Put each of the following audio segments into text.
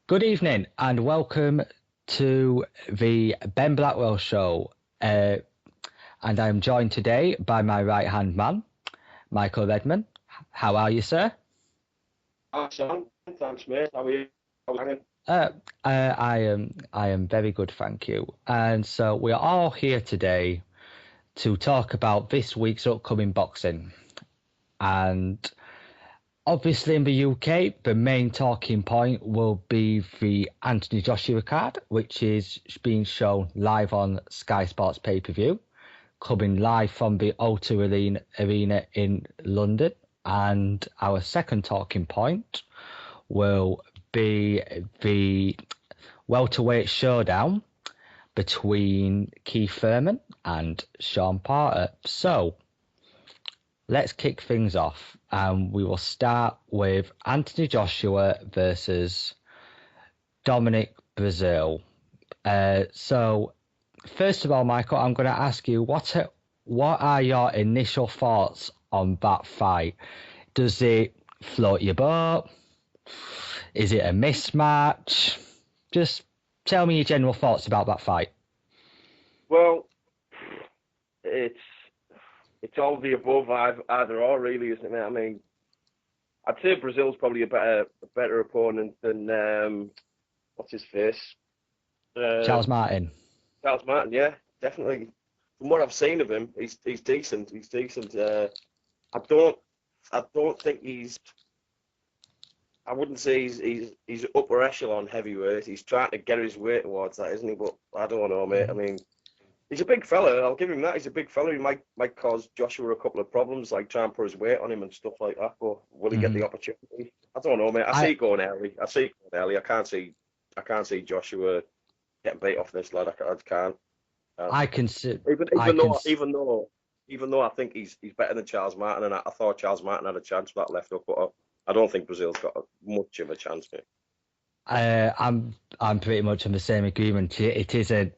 Good evening and welcome to the Ben Blackwell show. And I'm joined today by my right hand man, Michael Redman. How are you, sir? Hi, Sean. Thanks, mate. How are you? How are you? I am very good, thank you. And so we are all here today to talk about this week's upcoming boxing. And obviously, in the UK, the main talking point will be the Anthony Joshua card, which is being shown live on Sky Sports pay-per-view, coming live from the O2 Arena in London. And our second talking point will be the welterweight showdown between Keith Thurman and Sean Porter. So, let's kick things off, and we will start with Anthony Joshua versus Dominic Brazil. So, first of all, Michael, I'm going to ask you what are your initial thoughts on that fight? Does it float your boat? Is it a mismatch? Just tell me your general thoughts about that fight. Well, it's all the above, either or, really, isn't it, mate? I mean, I'd say Brazil's probably a better opponent than what's his face, Charles Martin. Charles Martin. Yeah, definitely. From what I've seen of him, he's decent. He's decent. I don't think he's. I wouldn't say he's upper echelon heavyweight. He's trying to get his way towards that, isn't he? But I don't know, mate. I mean, he's a big fella. I'll give him that. He's a big fella. He might cause Joshua a couple of problems, like try and put his weight on him and stuff like that. But will he get the opportunity? I don't know, mate. I see it going early. I can't see Joshua getting beat off this lad. I can't. I can see. Even though I think he's better than Charles Martin, and I thought Charles Martin had a chance with that left hook, but I don't think Brazil's got much of a chance, mate. I'm pretty much in the same agreement. It is an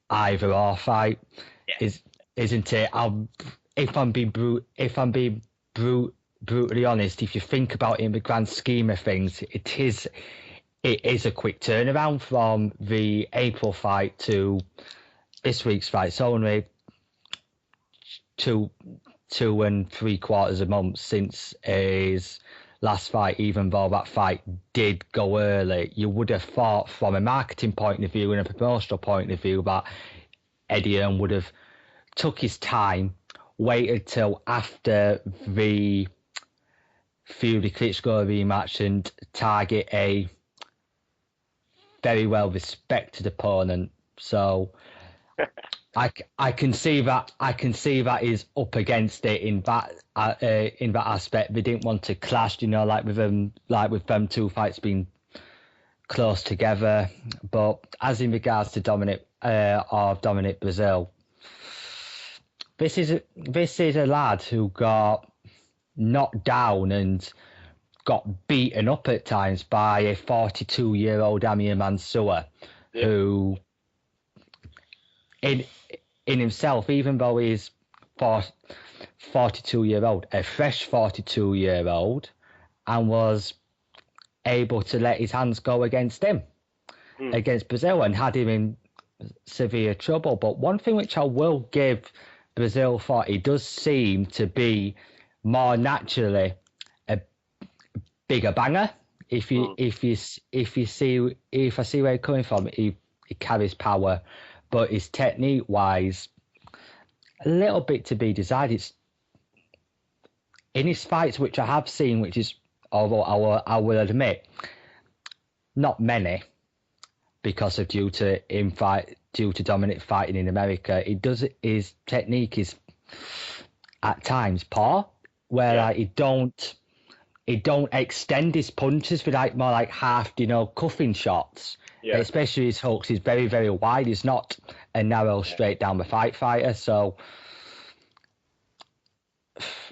either or fight, isn't it? If I'm being brutally honest, if you think about it in the grand scheme of things, it is a quick turnaround from the April fight to this week's fight. It's only 2 and 3/4 months since his last fight, even though that fight did go early. You would have thought from a marketing point of view and a promotional point of view that Eddie Hearn would have took his time, waited till after the Fury-Klitschko rematch and target a very well respected opponent. So I can see that is up against it in that aspect. They didn't want to clash, like with them two fights being close together. But as in regards to Dominic Brazil, this is a lad who got knocked down and got beaten up at times by a 42-year-old Amir Mansour, who in himself, even though he's 42-year-old, a fresh 42-year-old, and was able to let his hands go against him, against Brazil, and had him in severe trouble. But one thing which I will give Brazil for, he does seem to be more naturally a bigger banger. If I see where he's coming from, he carries power, but his technique wise, a little bit to be desired. In his fights, which I have seen, which is, although I will admit, not many, because of due to Dominic fighting in America, his technique is at times poor, where he don't extend his punches with more like half, cuffing shots. Yeah. Especially his hooks, he's very, very wide. He's not a narrow, straight down the fighter. So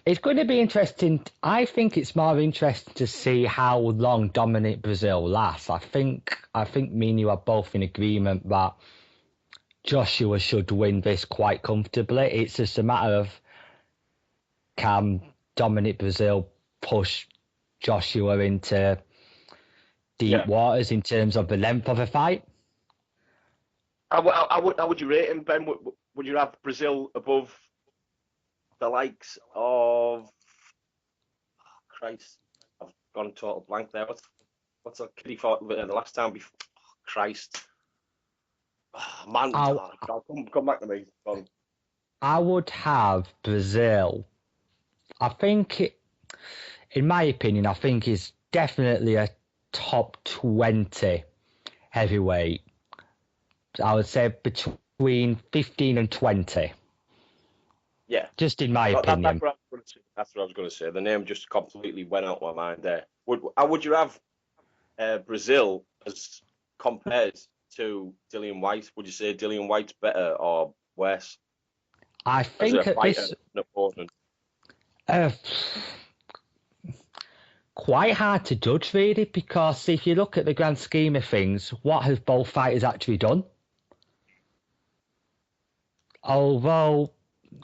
it's going to be interesting. I think it's more interesting to see how long Dominic Brazil lasts. I think me and you are both in agreement that Joshua should win this quite comfortably. It's just a matter of, can Dominic Brazil push Joshua into deep waters in terms of the length of a fight. How would you rate him, Ben? Would you have Brazil above the likes of Christ? I've gone total blank there. What's that kid he fought the last time before? Christ. Oh, man, come back to me. I would have Brazil. I think, in my opinion, I think he's definitely a top 20 heavyweight. I would say between 15 and 20. Yeah. Just in my opinion. That's what I was going to say. The name just completely went out of my mind there. How would you have Brazil as compared to Dillian White? Would you say Dillian White's better or worse? I think at this... an opponent? Quite hard to judge, really, because if you look at the grand scheme of things, what have both fighters actually done? Although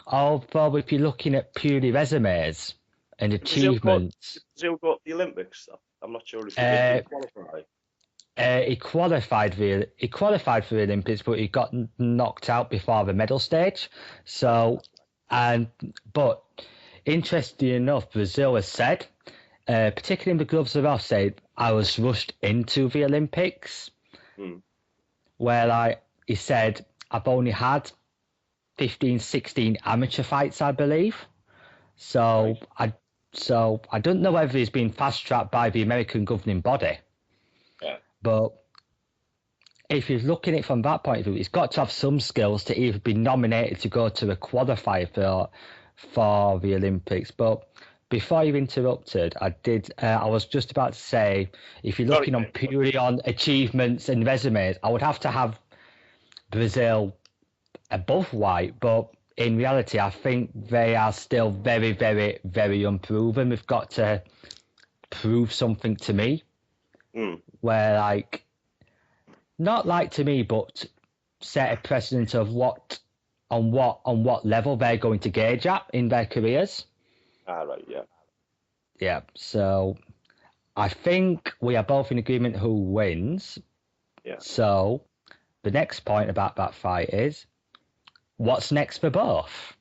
if you're looking at purely resumes and achievements... Brazil got the Olympics? I'm not sure if he qualified. He qualified for the Olympics, but he got knocked out before the medal stage. But interestingly enough, Brazil has said, particularly in the gloves of off, said I was rushed into the Olympics. Where he said I've only had 15, 16 amateur fights, I believe. So I don't know whether he's been fast tracked by the American governing body. Yeah. But if you're looking at it from that point of view, he's got to have some skills to either be nominated to go to a qualifier for the Olympics. But before you interrupted, I was just about to say, if you're looking purely on achievements and resumes, I would have to have Brazil above White. But in reality, I think they are still very, very, very unproven. We've got to prove something to me. Where not to me, but set a precedent of what level they're going to gauge at in their careers. Right, yeah. Yeah, so I think we are both in agreement who wins. Yeah. So the next point about that fight is, what's next for both?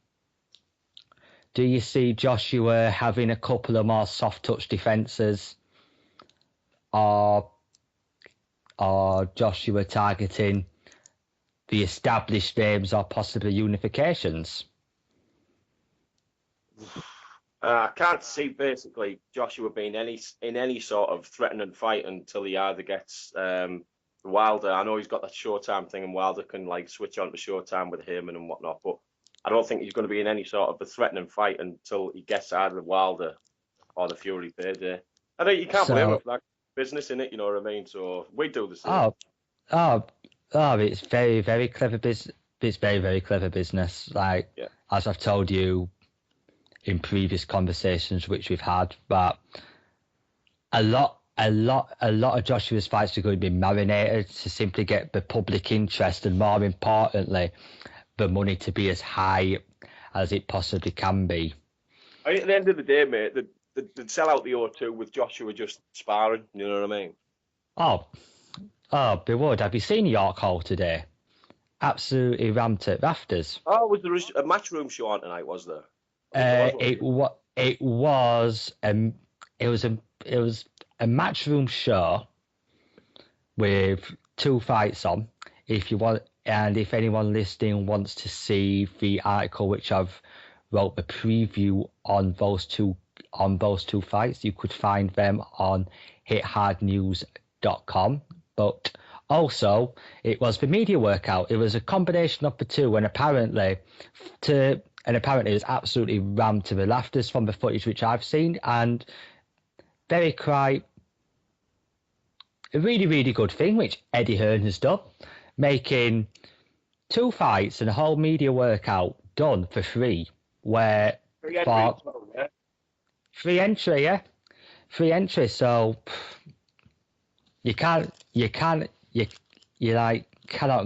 Do you see Joshua having a couple of more soft touch defenses, or Joshua targeting the established names or possibly unifications? I can't see basically Joshua being in any sort of threatening fight until he either gets Wilder. I know he's got that Showtime thing, and Wilder can switch on to Showtime with him and whatnot, but I don't think he's going to be in any sort of a threatening fight until he gets either Wilder or the Fury payday. I think you can't blame him for that business, in it, you know what I mean? So we do the same. It's very, very clever business. It's very, very clever business. As I've told you in previous conversations which we've had, but a lot of Joshua's fights are going to be marinated to simply get the public interest, and more importantly, the money to be as high as it possibly can be. I think at the end of the day, mate, they'd sell out the O2 with Joshua just sparring, you know what I mean? Oh, they would. Have you seen York Hall today? Absolutely ramped at rafters. Oh, was there a matchroom show on tonight, was there? It was a matchroom show with 2 fights on. If anyone listening wants to see the article which I've wrote the preview on those two fights, you could find them on hithardnews.com. But also, it was the media workout. It was a combination of the two, and apparently it was absolutely rammed to the rafters from the footage which I've seen, and very quite a really, really good thing which Eddie Hearn has done, making 2 fights and a whole media workout done for free. Where free entry. So you cannot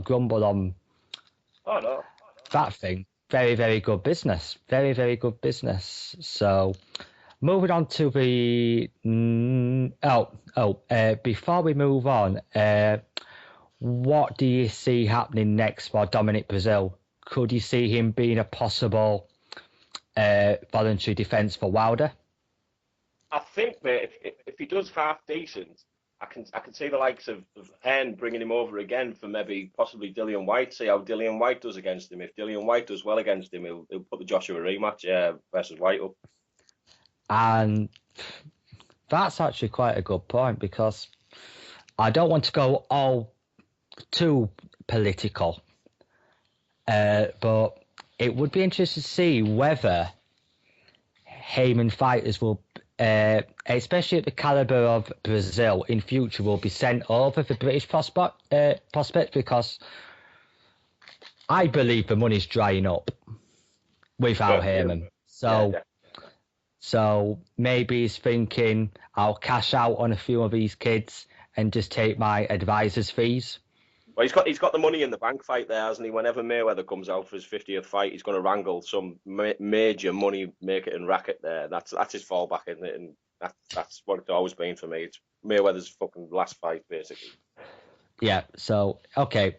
grumble on that thing. Very, very good business. Very, very good business. So moving on to the before we move on, what do you see happening next for Dominic Brazil? Could you see him being a possible voluntary defence for Wilder? I think, mate, if he does half decent, I can see the likes of Hen bringing him over again for maybe possibly Dillian White. See how Dillian White does against him. If Dillian White does well against him, he'll put the Joshua rematch versus White up. And that's actually quite a good point, because I don't want to go all too political, but it would be interesting to see whether Heyman fighters will, especially at the caliber of Brazil, in future will be sent over for British prospect, because I believe the money's drying up without Heyman. So maybe he's thinking, I'll cash out on a few of these kids and just take my advisor's fees. Well, he's got the money in the bank fight there, hasn't he? Whenever Mayweather comes out for his 50th fight, he's going to wrangle some major money making racket there. That's his fallback, isn't it? And that's what it's always been for me. It's Mayweather's fucking last fight, basically. Yeah. So okay.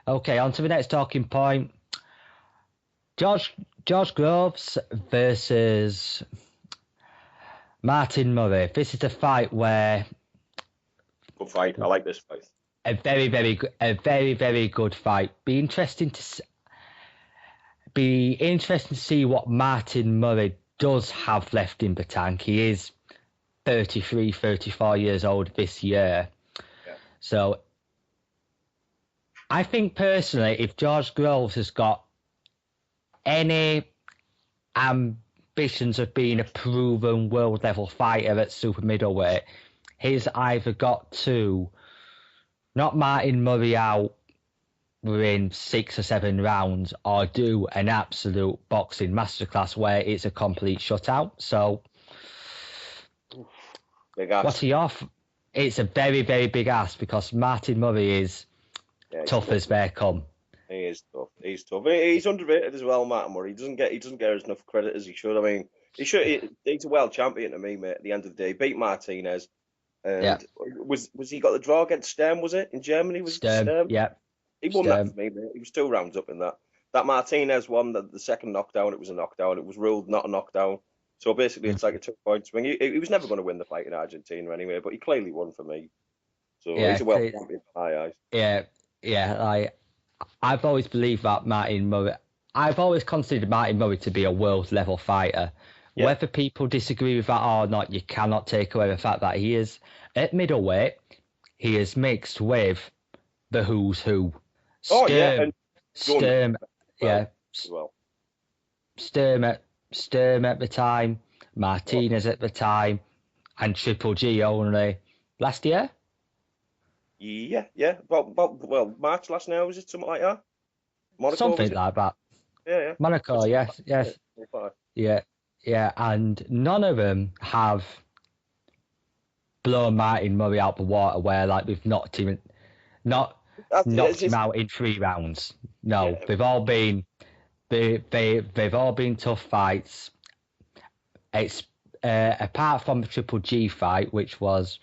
On to the next talking point. George Groves versus Martin Murray. This is a fight where. Good fight. I like this fight. A very, very good fight. Be interesting to see what Martin Murray does have left in the tank. He is 33, 34 years old this year. Yeah. So I think personally, if George Groves has got any ambitions of being a proven world level fighter at super middleweight, he's either got to knock Martin Murray out within 6 or 7 rounds, or do an absolute boxing masterclass where it's a complete shutout. So, what's he off? It's a very, very big ask, because Martin Murray is tough as they come. He is tough. He's tough. He's underrated as well, Martin Murray. He doesn't get as enough credit as he should. I mean, he's a world champion to me, mate. At the end of the day, beat Martinez. And was he got the draw against Sturm? Was it in Germany? Was Sturm? Yeah, he won that for me, mate. He was 2 rounds up in that. That Martinez one, the second knockdown, it was a knockdown. It was ruled not a knockdown. So basically, it's like a 2-point swing. He was never going to win the fight in Argentina anyway, but he clearly won for me. So he's a world champion in my eyes. Yeah. I've always believed that Martin Murray. I've always considered Martin Murray to be a world level fighter. Yeah. Whether people disagree with that or not, you cannot take away the fact that he is at middleweight. He is mixed with the who's who. Sturm at the time, Martinez at the time, and Triple G only last year. Yeah. Well, March last year, was it something like that? Monaco, something like that. Yeah. Monaco, yes. Yeah, and none of them have blown Martin Murray out the water where, like, we've knocked him out in 3 rounds. No, they've all been tough fights. It's apart from the Triple G fight, which was.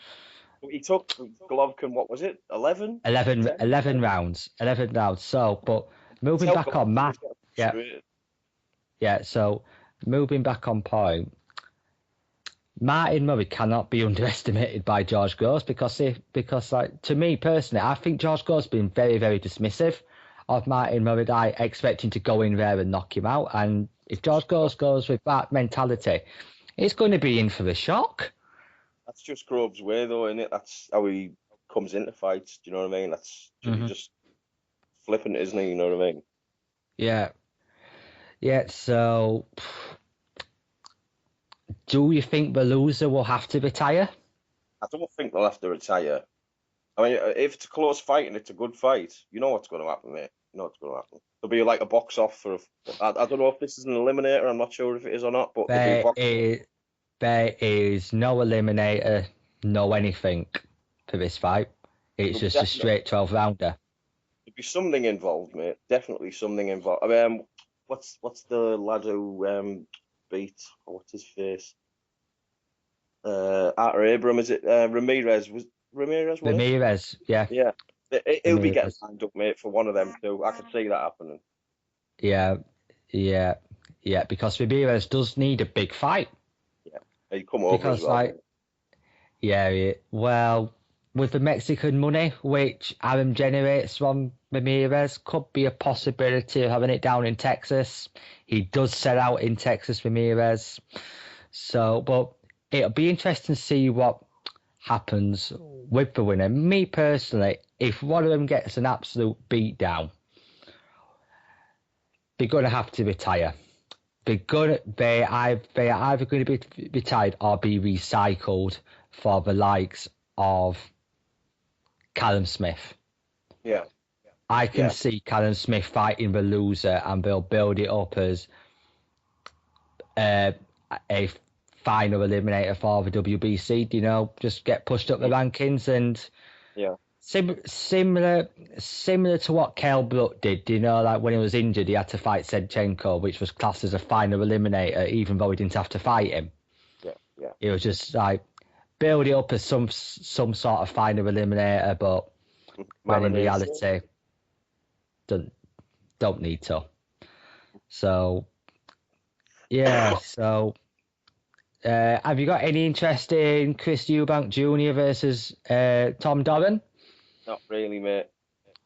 He took Golovkin, what was it? 11? 11 rounds. 11 rounds. So, but moving back on Matt. Yeah, so moving back on point, Martin Murray cannot be underestimated by George Groves, because like, to me personally, I think George Groves has been very, very dismissive of Martin Murray. I expect him to go in there and knock him out. And if George Groves goes with that mentality, it's going to be in for the shock. That's just Groves' way, though, isn't it? That's how he comes into fights. Do you know what I mean? That's just flippant, isn't he? You know what I mean? Yeah. So, do you think the loser will have to retire? I don't think they'll have to retire. I mean, if it's a close fight and it's a good fight, you know what's going to happen, mate. You know what's going to happen. There'll be like a box off for. I don't know if this is an eliminator. I'm not sure if it is or not, but there is no eliminator, no anything for this fight. It's just a straight 12-rounder. There'll be something involved, mate. Definitely something involved. I mean, what's the lad who beat? What's his face? Arthur Abraham, is it Ramirez? Was Ramirez won it? Ramirez, yeah, Yeah. He'll be getting Ramirez, lined up, mate, for one of them two. I can see that happening. yeah, yeah, yeah. Because Ramirez does need a big fight. Yeah. He'd come over as Because well, like, mate. yeah, well, with the Mexican money which Aaron generates from Ramirez, could be a possibility of having it down in Texas. He does sell out in Texas, Ramirez. So, but it'll be interesting to see what happens with the winner. Me personally, if one of them gets an absolute beatdown, they're going to have to retire. They are either going to be retired or be recycled for the likes of Callum Smith. Yeah. I can Yeah. see Callum Smith fighting the loser, and they'll build it up as uh, a final eliminator for the WBC. You know, just get pushed up the rankings and Yeah. similar to what Kell Brook did. You know, like when he was injured, he had to fight Sedchenko, which was classed as a final eliminator, even though he didn't have to fight him. Yeah. Yeah. It was just like build it up as some sort of final eliminator, but when in Marination. reality, don't need to. So yeah, so have you got any interest in Chris Eubank Jr. versus Tom Doran? Not really, mate.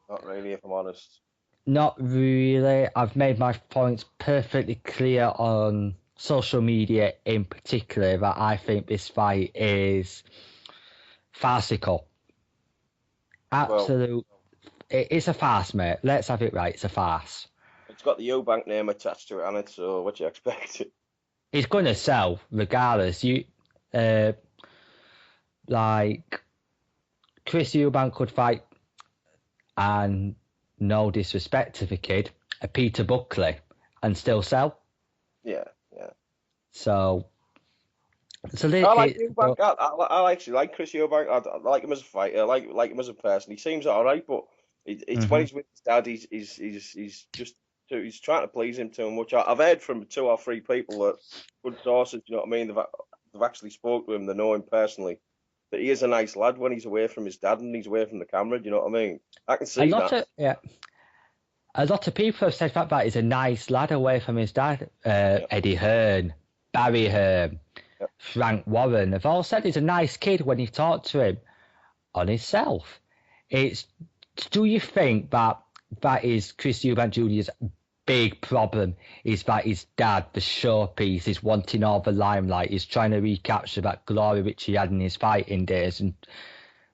Not really, if I'm honest. Not really. I've made my points perfectly clear on social media in particular that I think this fight is farcical. Well, Absolute. It's a farce, mate. Let's have it right. It's a farce. it's got the Eubank name attached to it, and it's so what you expect. It's going to sell regardless. Uh, like Chris Eubank could fight, and no disrespect to the kid, a Peter Buckley, and still sell. Yeah, yeah. So it's a I like little. Eubank. I actually like Chris Eubank. I like him as a fighter. I like him as a person. He seems all right, but it's when Mhm. he's with his dad, he's just he's trying to please him too much. I've heard from two or three people that good sources. You know what I mean? They've actually spoke to him. They know him personally. That he is a nice lad when he's away from his dad and he's away from the camera. Do you know what I mean? I can A see lot that. of yeah, a lot of people have said that he's a nice lad away from his dad. Yeah, Eddie Hearn, Barry Hearn, yeah. Frank Warren have all said he's a nice kid when you talk to him on himself. It's do you think that is Chris Eubank Jr.'s big problem is that his dad, the showpiece, is wanting all the limelight. He's trying to recapture that glory which he had in his fighting days, and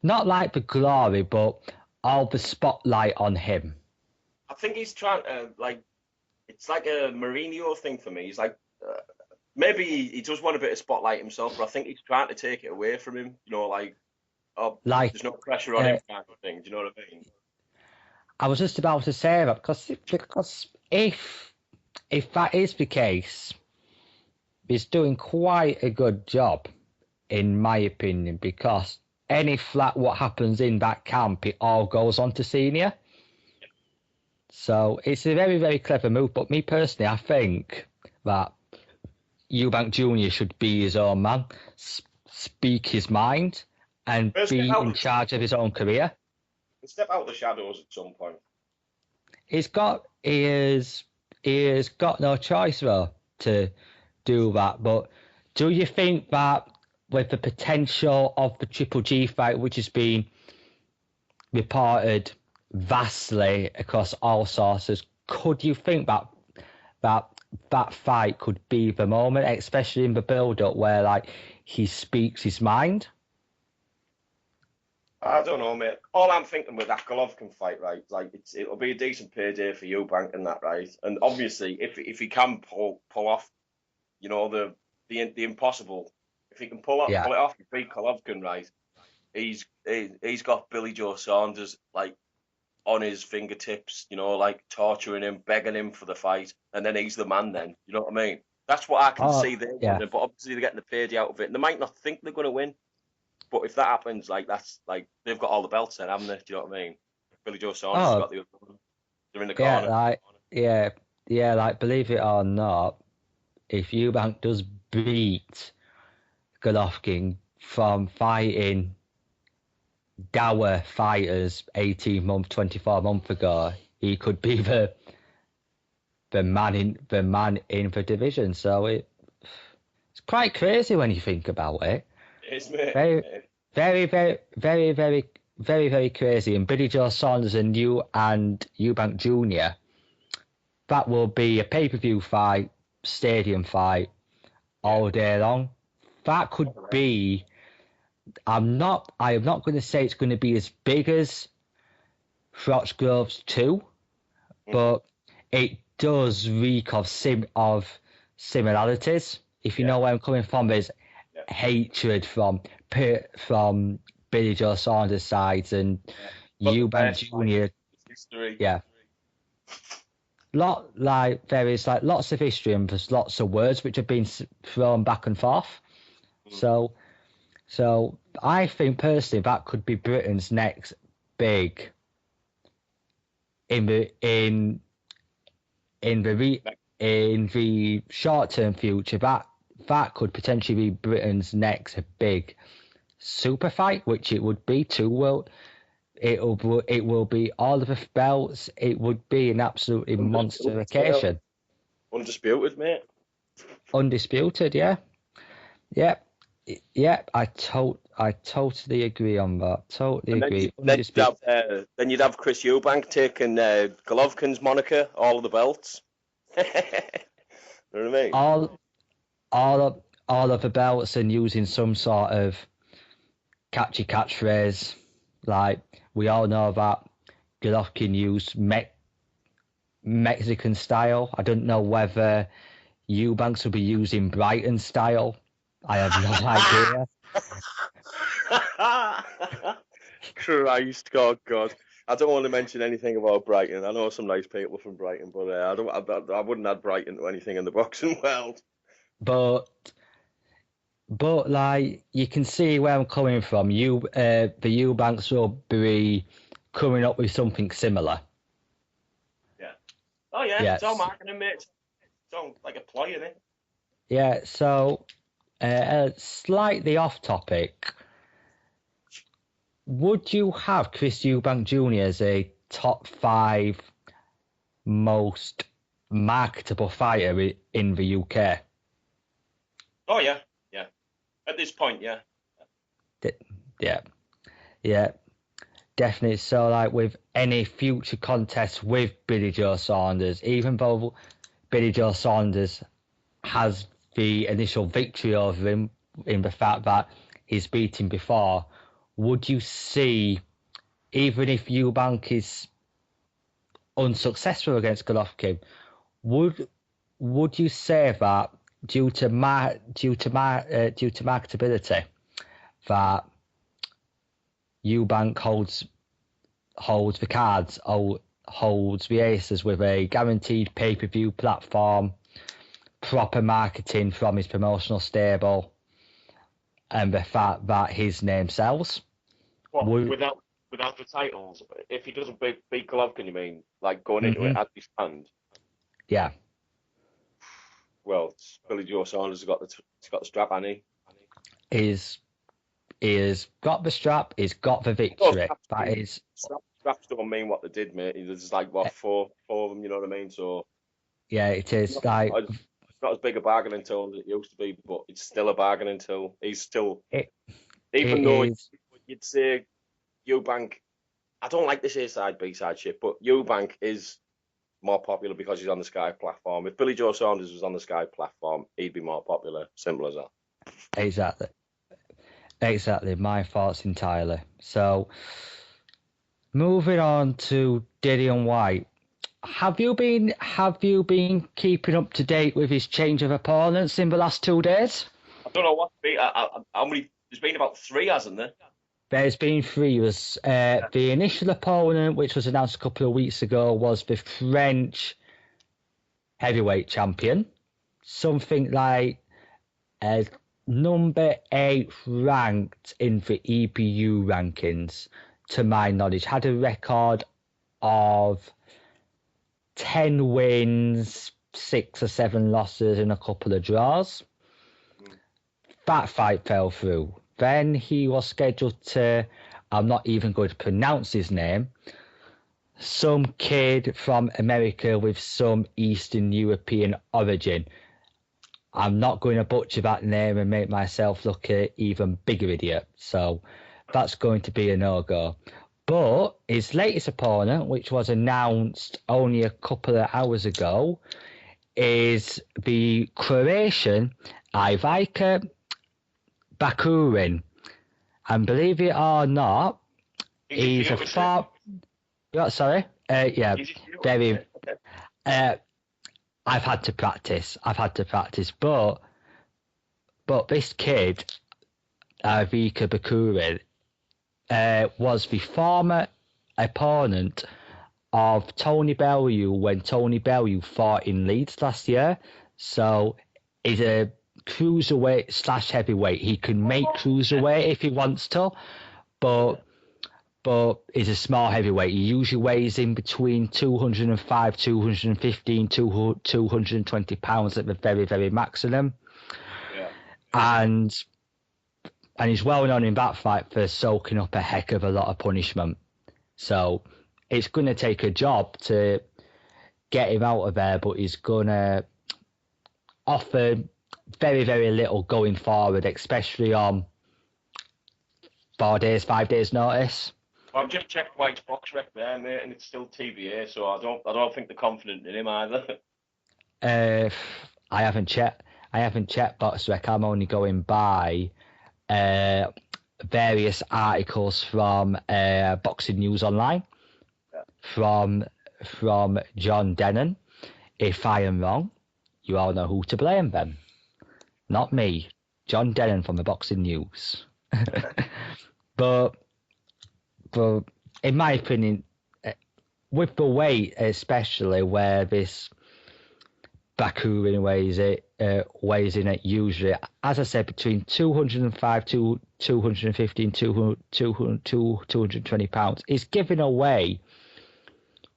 not like the glory, but all the spotlight on him. I think he's trying to like. It's like a Mourinho thing for me. He's like. Maybe he does want a bit of spotlight himself, but I think he's trying to take it away from him. You know, like, oh, Like there's no pressure on him kind of thing. Do you know what I mean? I was just about to say that because if that is the case, he's doing quite a good job, in my opinion, because any flat what happens in that camp, it all goes on to senior. So it's a very, very clever move. But me personally, I think that Eubank Jr. should be his own man, speak his mind, and First be in charge of his own career. step out the shadows at some point. He has got no choice though to do that. But do you think that with the potential of the Triple G fight, which has been reported vastly across all sources, could you think that fight could be the moment, especially in the build-up where like he speaks his mind? I don't know, mate. All I'm thinking with that Golovkin fight, right? Like it'll be a decent payday for Eubank and that, right? And obviously, if he can pull off, you know, the impossible, if he can Yeah. pull it off, and beat Golovkin, right? He's got Billy Joe Saunders like on his fingertips, you know, like torturing him, begging him for the fight, and then he's the man. Then you know what I mean? That's what I can Oh, see there. yeah. But obviously, they're getting the payday out of it, and they might not think they're going to win. But if that happens, like that's like they've got all the belts then, haven't they? Do you know what I mean? Billy Joe Saunders has Oh, got the other one. They're in the yeah. corner. Like, yeah, yeah. Like, believe it or not, if Eubank does beat Golovkin from fighting dour fighters 18 months, 24 months ago. He could be the man in the division. So it's quite crazy when you think about it. It is, mate. Very, very, very, very, very, very, very crazy. And Billy Joe Saunders and Eubank Jr. That will be a pay-per-view fight, stadium fight, all day long. That could be. I am not going to say it's going to be as big as Froch Groves 2, but it does reek of similarities. If you know where I'm coming from, there's hatred from Billy Joe Saunders' sides and Eubank Jr. History. Yeah. There is lots of history and there's lots of words which have been thrown back and forth. So I think personally that could be Britain's next big in the short term future. That could potentially be Britain's next big super fight, which it would be too. It will be all of the belts. It would be an absolutely monster occasion. Undisputed, mate. Undisputed, yeah. I totally agree on that. Totally agree. Then you'd have Chris Eubank taking Golovkin's moniker, all of the belts. You know what I mean? All of the belts and using some sort of catchy catchphrase. Like we all know that Golovkin used Mexican style. I don't know whether Eubanks will be using Brighton style. I have no idea. Christ, God. I don't want to mention anything about Brighton. I know some nice people from Brighton, but I wouldn't add Brighton to anything in the boxing world. But like you can see where I'm coming from. The Eubanks will be coming up with something similar. Yeah. Oh yeah. Yes. It's all marketing, mate. It's all like a ploy, isn't it? Yeah. So. Slightly off topic, would you have Chris Eubank Jr. as a top 5 most marketable fighter in the UK? Oh, yeah. At this point, yeah. Yeah. Definitely. So, like, with any future contest with Billy Joe Saunders, even though Billy Joe Saunders has the initial victory over him in the fact that he's beaten before, would you see, even if Eubank is unsuccessful against Golovkin, would you say that due to marketability that Eubank holds the cards, holds the aces with a guaranteed pay-per-view platform, proper marketing from his promotional stable, and the fact that his name sells? Without the titles, if he doesn't beat Golovkin, you mean, like going into it as he stand? Yeah. Well, Billy Joe Saunders has got the strap, hasn't he? He's got the strap. He's got the victory. Straps don't mean what they did, mate. There's like four of them. You know what I mean? So yeah, it is it's not as big a bargaining tool as it used to be, but it's still a bargaining tool. He's still, even though you'd say Eubank, I don't like this A-side, B-side shit, but Eubank is more popular because he's on the Sky platform. If Billy Joe Saunders was on the Sky platform, he'd be more popular. Simple as that. Exactly. My thoughts entirely. So, moving on to Dillian Whyte. Have you been keeping up to date with his change of opponents in the last 2 days? I don't know what. How many? There's been about 3, hasn't there? There's been 3. The initial opponent, which was announced a couple of weeks ago, was the French heavyweight champion, something like number 8 ranked in the EPU rankings, to my knowledge. Had a record of 10 wins, 6 or 7 losses, and a couple of draws. that fight fell through. Then he was scheduled to, I'm not even going to pronounce his name, some kid from America with some Eastern European origin. I'm not going to butcher that name and make myself look an even bigger idiot. So that's going to be a no-go. But his latest opponent, which was announced only a couple of hours ago, is the Croatian Ivica Bakurin. And believe it or not, he's a far... Sorry? Yeah, very... I've had to practice, but this kid, Vika Bakurin, was the former opponent of Tony Bellew when Tony Bellew fought in Leeds last year. So he's a cruiserweight / heavyweight. He can make cruiserweight if he wants to, but he's a small heavyweight. He usually weighs in between 205, 215, 220 pounds at the very, very maximum. Yeah. And he's well known in that fight for soaking up a heck of a lot of punishment. So it's going to take a job to get him out of there, but he's going to offer very, very little going forward, especially on 5 days notice. I've just checked White's box rec there, mate, and it's still TBA, so I don't think they're confident in him either. I haven't checked box rec. I'm only going by various articles from Boxing News Online, from John Dennon. If I am wrong, you all know who to blame then. Not me, John Dennon from the Boxing News. But in my opinion, with the weight especially, where this Bakurin weighs in at usually, as I said, between 205 to 215, 220 pounds, is giving away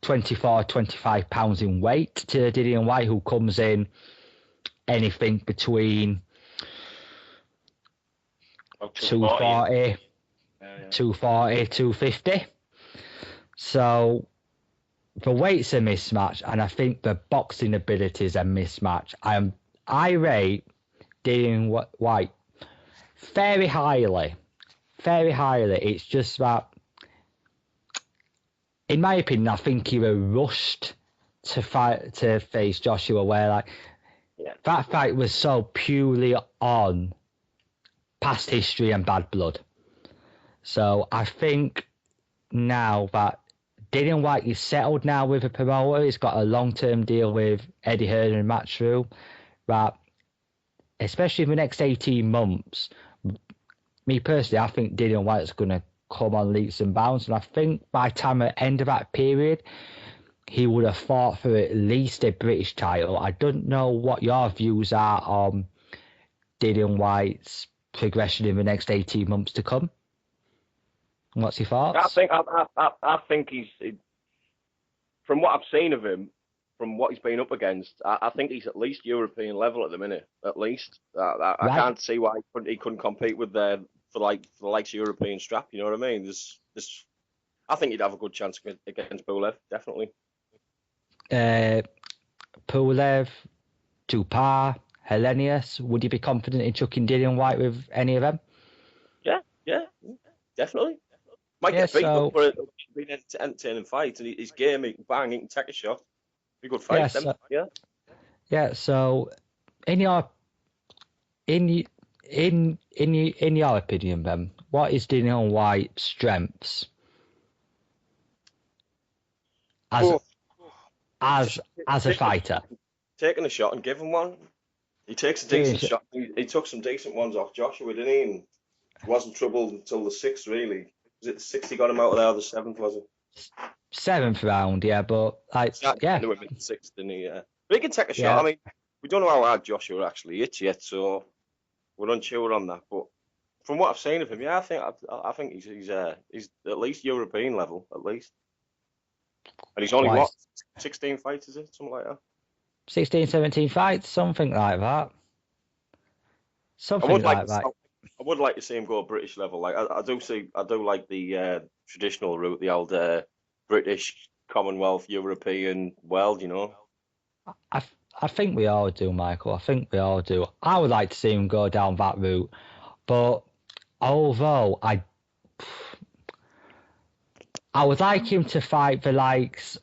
24, 25 pounds in weight to Dillian White, who comes in anything between 240, 240, 250. So the weight's a mismatch, and I think the boxing ability is a mismatch. I rate Dillian White very highly. It's just that, in my opinion, I think he was rushed to face Joshua, where that fight was so purely on past history and bad blood. So I think now that Dillian White is settled now with a promoter, he's got a long-term deal with Eddie Hearn and Matchroom, that especially in the next 18 months, me personally, I think Dillian White's going to come on leaps and bounds, and I think by the time at the end of that period, he would have fought for at least a British title. I don't know what your views are on Dillian White's progression in the next 18 months to come. What's your thoughts? I think he's, from what I've seen of him, from what he's been up against, I think he's at least European level at the minute. At least I can't see why he couldn't compete with for the likes of European strap. You know what I mean? I think he'd have a good chance against Pulev, definitely. Pulev, Tupar, Hellenius. Would you be confident in chucking Dillian White with any of them? Yeah, definitely. Might get beat up for being an entertaining fight, and he's game. He can bang. He can take a shot. Be a good fight. Yeah. So, in your opinion, then, what is Dillian White's strengths as a fighter? Taking a shot and giving one. He takes a decent shot. He took some decent ones off Joshua, didn't he? And wasn't troubled until the 6th, really. Was it the 6th he got him out of there, or the 7th, was it? 7th round, yeah, but yeah. Into him in the 6th, didn't he? Yeah. But he can take a shot. I mean, we don't know how hard Joshua actually hits yet, so we're unsure on that. But from what I've seen of him, yeah, I think he's at least European level, at least. And he's only 16 fights, is it? Something like that. 16, 17 fights, something like that. Something like that. I would like to see him go British level. Like I do like the traditional route, the old British, Commonwealth, European world. You know. I, I think we all do, Michael. I think we all do. I would like to see him go down that route, but although I would like him to fight the likes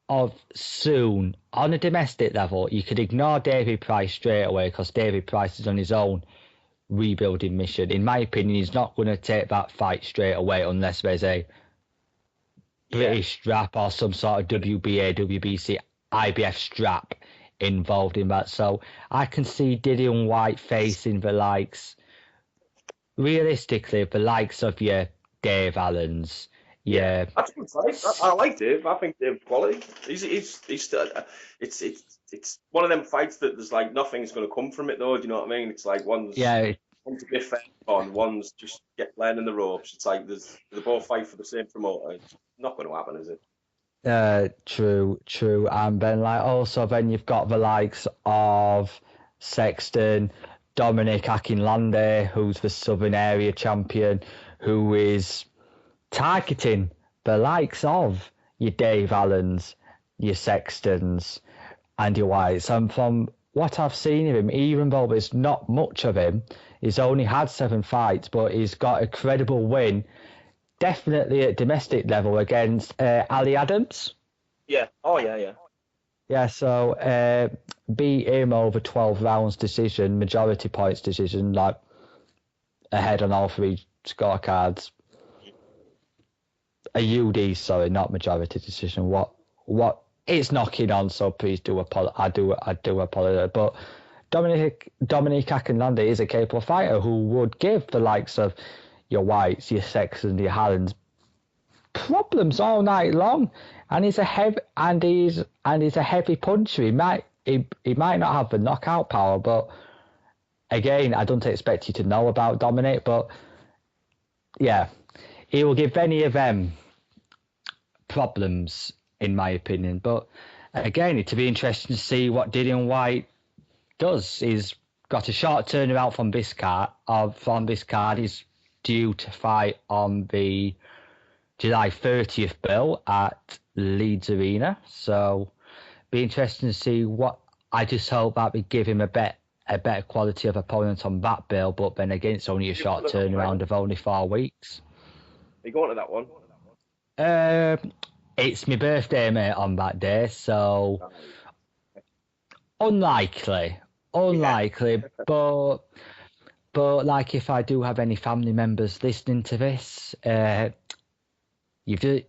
of soon on a domestic level. You could ignore David Price straight away because David Price is on his own rebuilding mission. In my opinion, he's not going to take that fight straight away unless there's a British strap or some sort of WBA, WBC, IBF strap involved in that. So I can see Dillian White facing the likes, realistically, the likes of your Dave Allens. Yeah, that's a good fight. I like Dave. I think Dave's quality. He's still. It's one of them fights that there's like nothing's going to come from it though. Do you know what I mean? It's like one's a bit fair on, one's just learning the ropes. It's like they both fight for the same promoter. It's not going to happen, is it? True. And then you've got the likes of Sexton, Dominic Akinlande, who's the Southern Area champion, who is targeting the likes of your Dave Allens, your Sextons, and your Whites. And from what I've seen of him, even though there's not much of him, he's only had 7 fights, but he's got a credible win, definitely at domestic level against Ali Adams. Yeah. Oh, yeah. Yeah, so beat him over 12 rounds decision, majority points decision, like ahead on all 3 scorecards. A UD, sorry, not majority decision. What it's knocking on, so please do apologize. I do apologize. But Dominic Akinlande is a capable fighter who would give the likes of your Whites, your Sextons, your Allens problems all night long. And he's a heavy puncher. He might not have the knockout power, but again, I don't expect you to know about Dominic, but yeah, he will give any of them problems, in my opinion. But again, it'll be interesting to see what Dillian White does. He's got a short turnaround from this card. He's due to fight on the July 30th bill at Leeds Arena. So be interesting to see what. I just hope that we give him a better quality of opponent on that bill. But then again, it's only a short turnaround of only 4 weeks. Are you going to that one? It's my birthday, mate, on that day, so unlikely, but like if I do have any family members listening to this, you've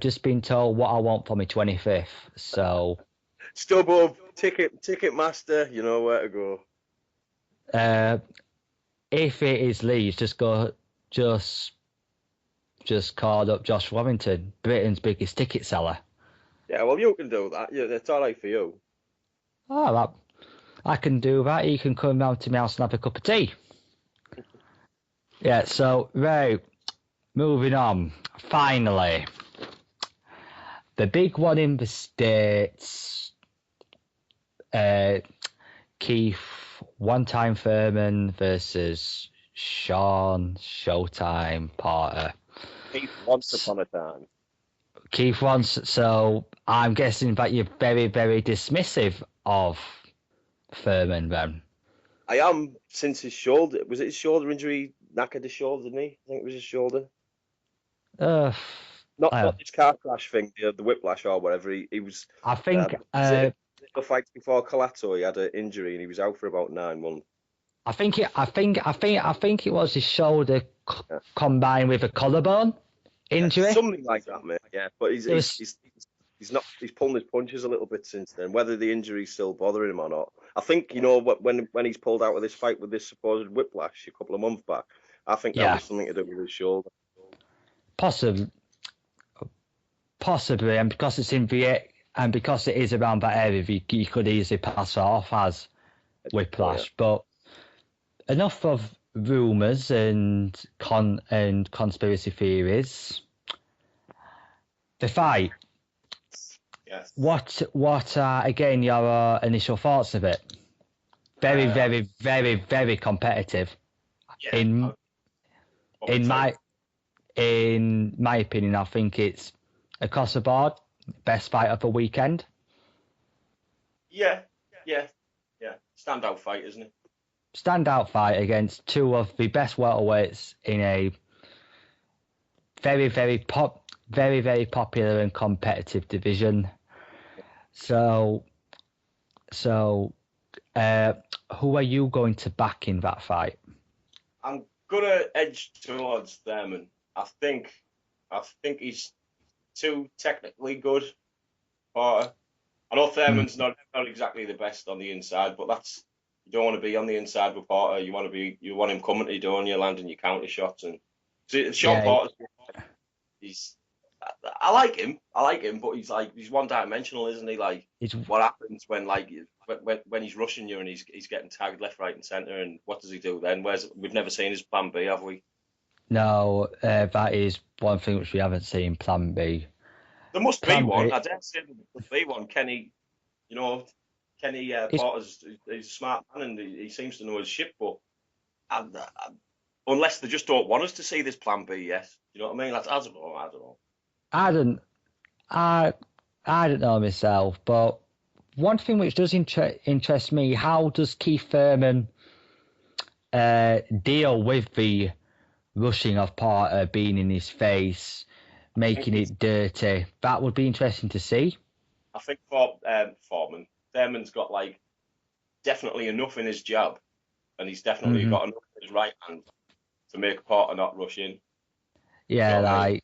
just been told what I want for my 25th, so StubHub, Ticketmaster, you know where to go. If it is Leeds, just called up Josh Warrington, Britain's biggest ticket seller. Yeah, well, you can do that. Yeah, that's all right for you. Oh, I can do that. You can come round to my house and have a cup of tea. Yeah, so, right, moving on. Finally, the big one in the States, Keith One-Time Thurman versus Sean Showtime Porter. Keith once upon a time. Keith once, so I'm guessing that you're very, very dismissive of Thurman then. I am, since his shoulder. Was it his shoulder injury? Knackered his shoulder, didn't he? I think it was his shoulder. Not this car crash thing, the whiplash or whatever. He was. I think. The fight before Colato, he had an injury and he was out for about 9 months. I think it was his shoulder combined with a collarbone injury. Something like that, mate. Yeah, but he's pulling his punches a little bit since then. Whether the injury's still bothering him or not, I think when he's pulled out of this fight with this supposed whiplash a couple of months back, I think that was something to do with his shoulder. Possibly, and because it's in VA, and because it is around that area, you could easily pass it off as whiplash. But enough of rumours and conspiracy theories. The fight. Yes. What are again your initial thoughts of it? very, very, very, very competitive. Yeah. In I would in say. my opinion, I think it's across the board best fight of the weekend. Yeah, yeah, yeah. Standout fight, isn't it? Standout fight against two of the best welterweights in a very, very, very popular and competitive division. So, so, who are you going to back in that fight? I'm gonna edge towards Thurman. I think he's too technically good. Porter. I know Mm, Thurman's not exactly the best on the inside, but that's you don't want to be on the inside with Porter. You want him coming to you, don't you, landing your counter shots and see, Sean yeah, Porter. He's I like him. I like him, but he's one dimensional, isn't he? Like it's what happens when when he's rushing you and he's getting tagged left, right, and centre, and what does he do then? We've never seen his plan B, have we? no, that is one thing which we haven't seen. Plan B. There must be Plan one. B I dare say there must be one. You know, Kenny is Porter's he's a smart man and he seems to know his shit, but unless they just don't want us to see this plan B, yes. You know what I mean? I don't know. I don't know. I don't I I don't know myself, but one thing which does interest me: how does Keith Thurman deal with the rushing of Porter being in his face, I think making he's. it dirty? That would be interesting to see. I think Foreman, Thurman's got like definitely enough in his jab, and he's definitely Hmm. got enough in his right hand to make Porter not rush in. You Yeah, know what I mean?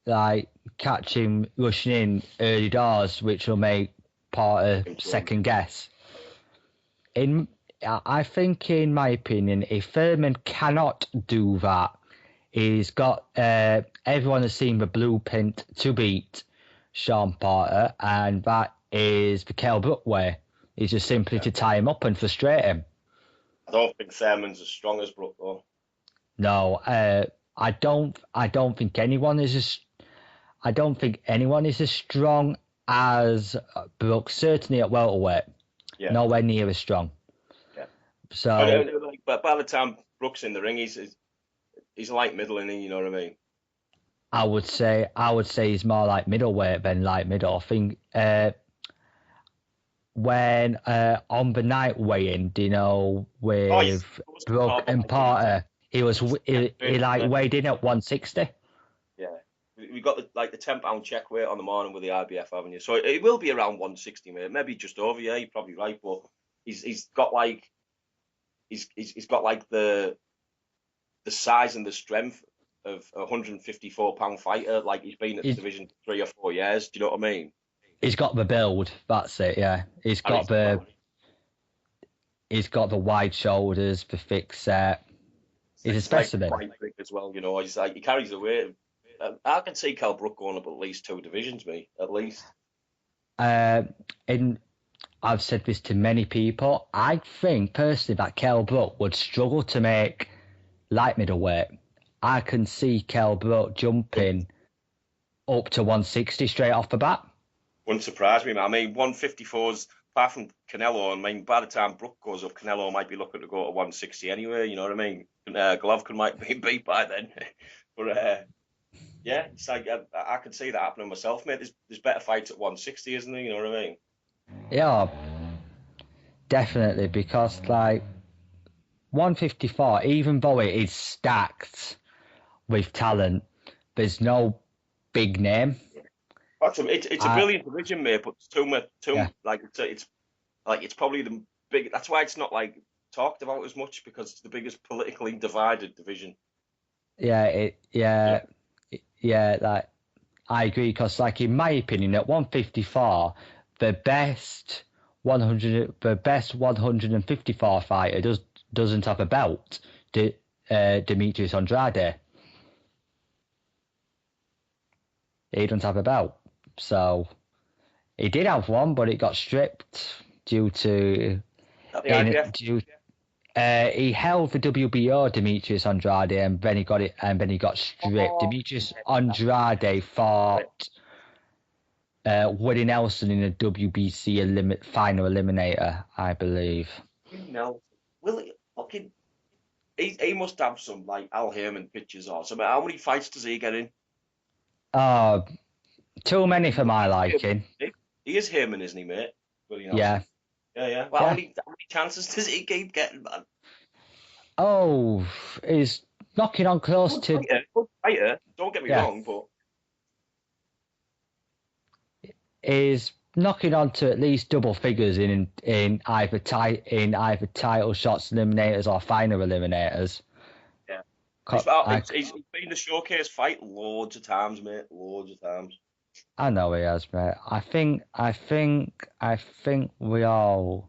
like catch him rushing in early doors, which will make Porter second guess. I think, in my opinion, if Thurman cannot do that, he's got everyone has seen the blueprint to beat Sean Porter, and that is the Kell Brook way. It's just simply Yeah. to tie him up and frustrate him. I don't think Thurman's as strong as Brook though. No, I don't. I don't think anyone is as strong as Brooks. Certainly at welterweight, Yeah, nowhere near as strong. yeah. So But by the time Brook's in the ring, he's light middle, isn't he? You know what I mean? I would say he's more like middleweight than light middle. I think when on the night weigh-in, you know, Oh, he's with Brook and Porter, he like weighed in at 160. yeah. We got the £10 check weight on the morning with the IBF, haven't you? So it will be around 160, mate. Maybe just over. Yeah, you're probably right, but he's got like he's got like the size and the strength of a 154-pound fighter. Like he's been at the He's, division 3 or 4 years. Do you know what I mean? he's got the build. That's it. Yeah, And he's got the wide shoulders, the thick set. He's a he's like specimen. quite big as well. You know, he's like he carries the weight. I can see Cal Brook going up at least 2 divisions, me at least. And I've said this to many people. I think personally that Kell Brook would struggle to make light middleweight. I can see Kell Brook jumping up to 160 straight off the bat. Wouldn't surprise me, man. I mean, 154's apart from Canelo. I mean, by the time Brook goes up, Canelo might be looking to go to 160 anyway. You know what I mean? Golovkin might be beat by then, but yeah, it's like I can see that happening myself, mate. There's better fights at 160, isn't there? You know what I mean? Yeah, definitely, because like 154, even though it is stacked with talent, there's no big name. It's a brilliant division, mate, but it's too much. Yeah. Like it's probably the big. That's why it's not like talked about as much because it's the biggest politically divided division. Yeah, like I agree, because like in my opinion, at 154, the best 154 fighter doesn't have a belt. Demetrius Andrade. He doesn't have a belt. So he did have one, but it got stripped due to he held the WBO, Demetrius Andrade, and then he got it, and then he got stripped. Demetrius Andrade fought Woody Nelson in a WBC final eliminator, I believe. No. Will he fucking he must have some like Al Haymon pictures or something. How many fights does he get in? Uh, too many for my liking. He is Heyman, isn't he, mate? Willie Yeah. Nelson. Yeah. Well, Yeah. how many chances does he keep getting, man? Oh, he's knocking on close Good to. fighter, good fighter. Don't get me Yeah. wrong, but Is knocking on to at least double figures in either title shots eliminators or final eliminators. yeah. I, He's been the showcase fight loads of times, mate. Loads of times. I know he has, mate. I think we all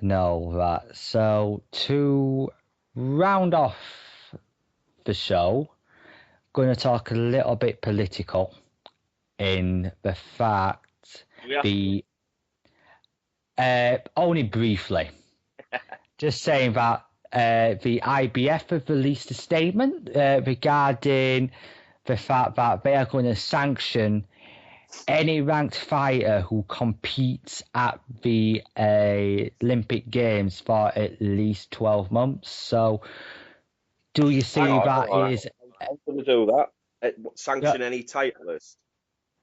know that. So to round off the show, going to talk a little bit political in the fact Do we have to? the only briefly. Just saying that the IBF have released a statement regarding the fact that they are going to sanction any ranked fighter who competes at the Olympic Games for at least 12 months. So, do you Hang see on, that hang on. is I'm going to do that. Sanction any title list.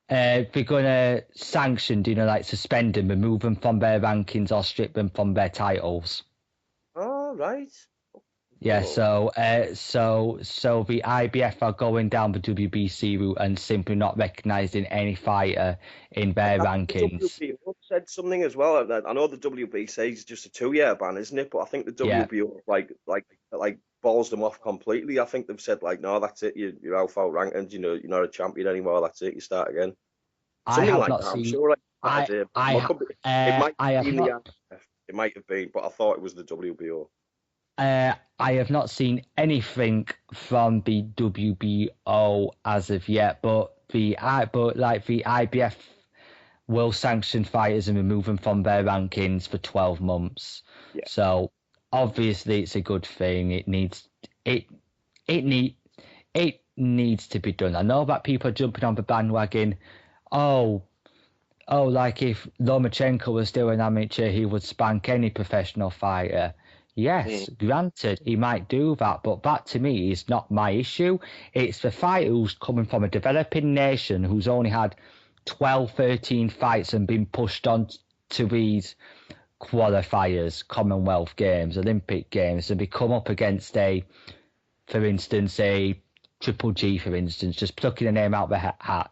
they're going to sanction, like suspend them, remove them from their rankings or strip them from their titles? Oh, right. Yeah, Oh. so the IBF are going down the WBC route and simply not recognising any fighter in their I think the rankings. WBO said something as well. I know the WBC is just a 2-year ban, isn't it? But I think the Yeah, WBO like balls them off completely. I think they've said like, no, that's it. You're out rankings. You're not a champion anymore. That's it. You start again. I Something have like not that. I'm seen. sure I I did. I ha- It might I have have been the not. IBF. It might have been, but I thought it was the WBO. I have not seen anything from the WBO as of yet, but the IBF will sanction fighters and remove them from their rankings for 12 months. Yeah. So obviously it's a good thing. It need it needs to be done. I know that people are jumping on the bandwagon. Oh, like if Lomachenko was still an amateur, he would spank any professional fighter. Yes, granted, he might do that, but that to me is not my issue. It's the fighter who's coming from a developing nation who's only had 12, 13 fights and been pushed on to these qualifiers, Commonwealth Games, Olympic Games, and become up against for instance, a Triple G, for instance, just plucking a name out the hat.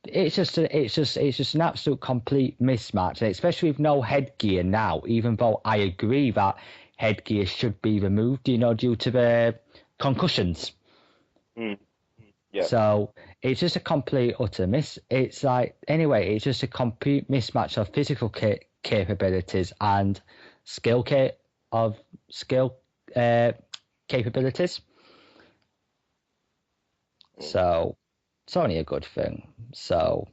It's just an absolute complete mismatch, especially with no headgear now. Even though I agree that headgear should be removed, due to the concussions. Mm. Yeah. So it's just a complete utter miss. It's like it's just a complete mismatch of physical capabilities and skill capabilities. So it's only a good thing. So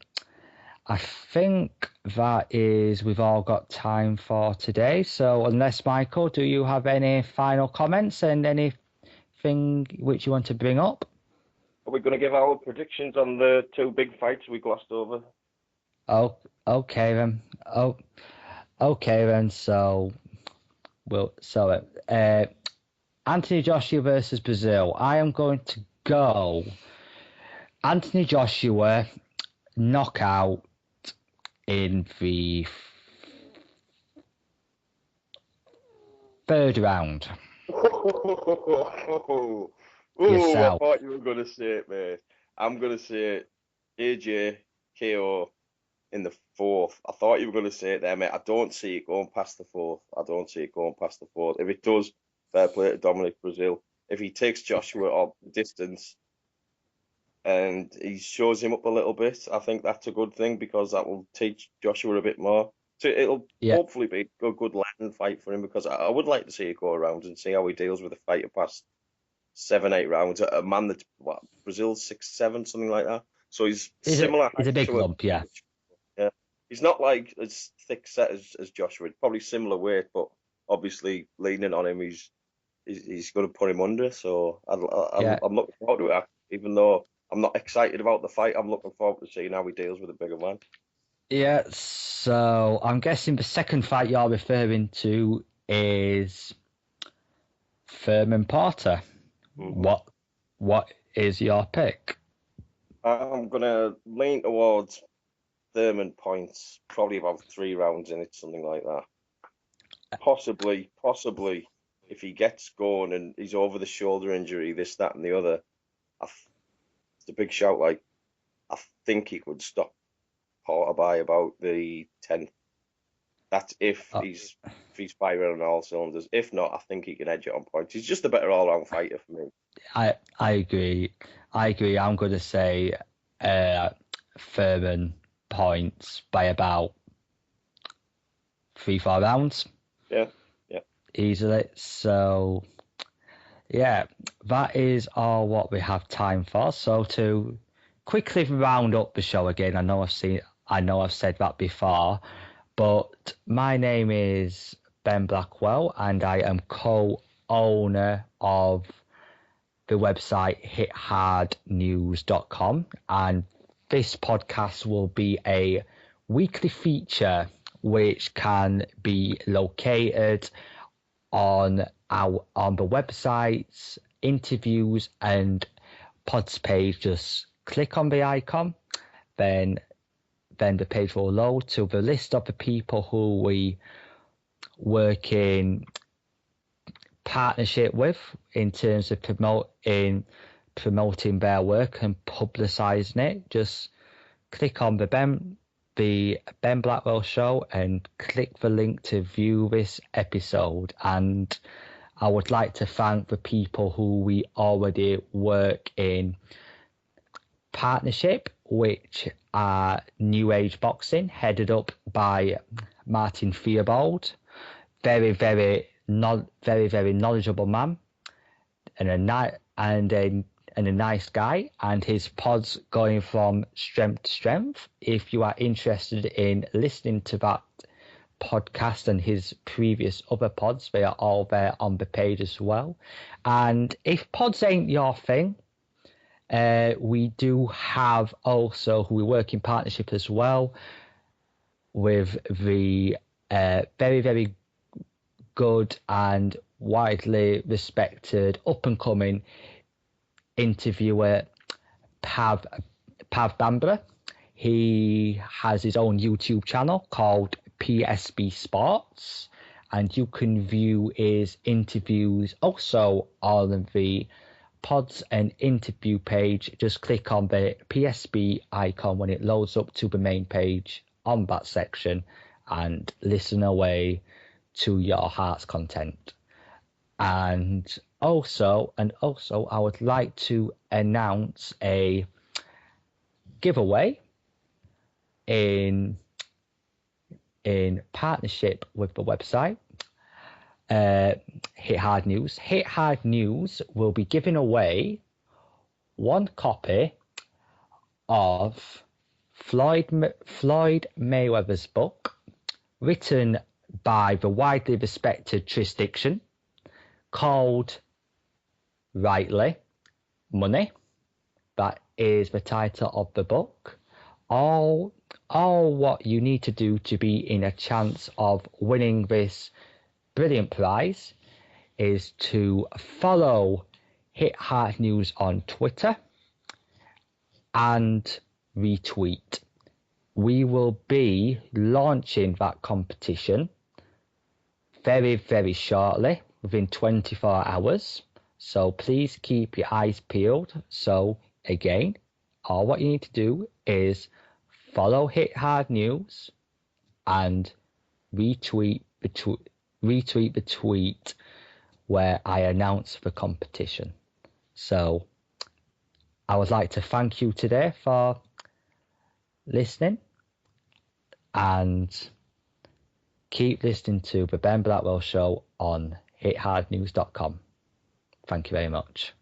I think we've all got time for today. So unless Michael, do you have any final comments and anything which you want to bring up? Are we going to give our predictions on the two big fights we glossed over? Oh, okay then. Oh, okay then. So Anthony Joshua versus Brazil. I am going to go Anthony Joshua knockout in the third round. Oh, I Yourself. thought you were going to say it, mate. I'm going to say AJ KO in the fourth. I thought you were going to say it there, mate. I don't see it going past the fourth. I don't see it going past the fourth. If it does, fair play to Dominic Brazil. If he takes Joshua off the distance and he shows him up a little bit, I think that's a good thing because that will teach Joshua a bit more. So it'll hopefully be a good Latin fight for him because I would like to see it go around and see how he deals with a fighter past 7, 8 rounds. A man that's Brazil's 6'7", something like that. So he's similar. He's a big lump, yeah. Yeah, he's not like as thick set as Joshua. Probably similar weight, but obviously leaning on him, he's going to put him under. So I'm looking forward to it. Even though I'm not excited about the fight, I'm looking forward to seeing how he deals with a bigger man. Yeah. So I'm guessing the second fight you're referring to is Thurman Porter. Mm-hmm. What is your pick? I'm gonna lean towards Thurman points, probably about 3 rounds in it, something like that. Possibly, if he gets going and he's over the shoulder injury, this, that, and the other, it's a big shout. Like, I think he could stop Porter by about the 10th. That's if Uh, he's firing on all cylinders. If not, I think he can edge it on points. He's just a better all-round fighter for me. I agree. I'm going to say Thurman points by about 3-4 rounds. Yeah, yeah. Easily. So yeah, that is all what we have time for. So to quickly round up the show again, I know I've said that before, but my name is Ben Blackwell and I am co-owner of the website hithardnews.com, and this podcast will be a weekly feature which can be located on the website's interviews and pods page. Just click on the icon, then the page will load to the list of the people who we work in partnership with in terms of promoting their work and publicizing it. Just click on the Ben Blackwell Show and click the link to view this episode. And I would like to thank the people who we already work in partnership, which are New Age Boxing, headed up by Martin Theobald. Very, very knowledgeable man, and a nice guy, and his pods going from strength to strength. If you are interested in listening to that podcast and his previous other pods, they are all there on the page as well. And if pods ain't your thing, we do have also who we work in partnership as well with the very, very good and widely respected up-and-coming interviewer Pav Bambara. He has his own YouTube channel called PSB Sports, and you can view his interviews also on the pods and interview page. Just click on the PSB icon when it loads up to the main page on that section and listen away to your heart's content. And also I would like to announce a giveaway in partnership with the website Hit Hard News. Hit Hard News will be giving away one copy of Floyd Mayweather's book, written by the widely respected Trish Dixon, called rightly Money. That is the title of the book. All what you need to do to be in a chance of winning this brilliant prize is to follow Hit Hard News on Twitter and retweet. We will be launching that competition very, very shortly, within 24 hours. So please keep your eyes peeled. So again, all what you need to do is follow Hit Hard News and retweet the tweet where I announce the competition. So I would like to thank you today for listening, and keep listening to the Ben Blackwell Show on hithardnews.com. Thank you very much.